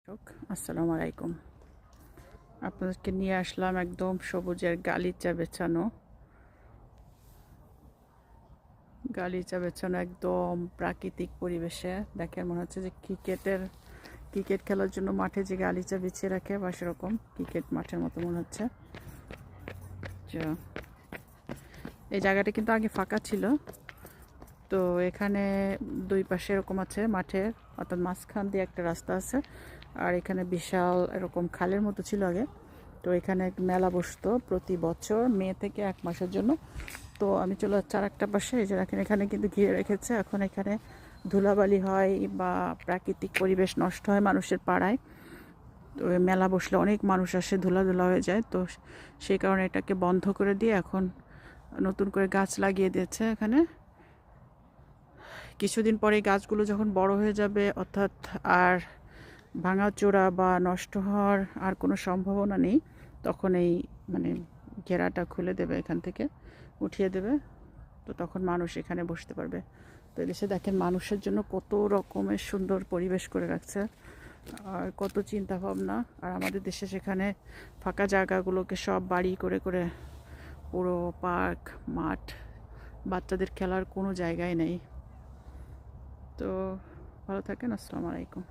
আসসালামু আলাইকুম। আপনাদেরকে নিয়ে আসলাম একদম সবুজের গালিচা বেছানো একদম প্রাকৃতিক পরিবেশে। দেখেন মনে হচ্ছে যে ক্রিকেট খেলার জন্য মাঠে যে গালিচা বিছিয়ে রাখে বা সেরকম ক্রিকেট মাঠের মতো মনে হচ্ছে। এই জায়গাটা কিন্তু আগে ফাঁকা ছিল, তো এখানে দুই পাশে এরকম আছে মাঠের, অর্থাৎ মাঝখান দিয়ে একটা রাস্তা আছে, আর এখানে বিশাল এরকম খালের মতো ছিল আগে। তো এখানে মেলা বসতো প্রতি বছর মে থেকে 1 মাসের জন্য। তো আমি চলে যাচ্ছি আর একটা পাশে, এই যে দেখেন এখানে কিন্তু ঘিরে রেখেছে। এখন এখানে ধুলাবালি হয় বা প্রাকৃতিক পরিবেশ নষ্ট হয় মানুষের পাড়ায়। তো মেলা বসলে অনেক মানুষ আসে, ধুলা হয়ে যায়। তো সেই কারণে এটাকে বন্ধ করে দিয়ে এখন নতুন করে গাছ লাগিয়ে দিয়েছে এখানে। কিছুদিন পরে গাছগুলো যখন বড় হয়ে যাবে, অর্থাৎ আর ভাঙাচোরা বা নষ্ট হওয়ার আর কোনো সম্ভাবনা নেই, তখন এই মানে ঘেরাটা খুলে দেবে, এখান থেকে উঠিয়ে দেবে। তো তখন মানুষ এখানে বসতে পারবে। তো এদেশে দেখেন মানুষের জন্য কত রকমের সুন্দর পরিবেশ করে রাখছে, আর কত চিন্তা ভাবনা। আর আমাদের দেশে সেখানে ফাঁকা জায়গাগুলোকে সব বাড়ি করে করে পুরো পার্ক মাঠ, বাচ্চাদের খেলার কোনো জায়গাই নেই। তো ভালো থাকেন, আসসালামু আলাইকুম।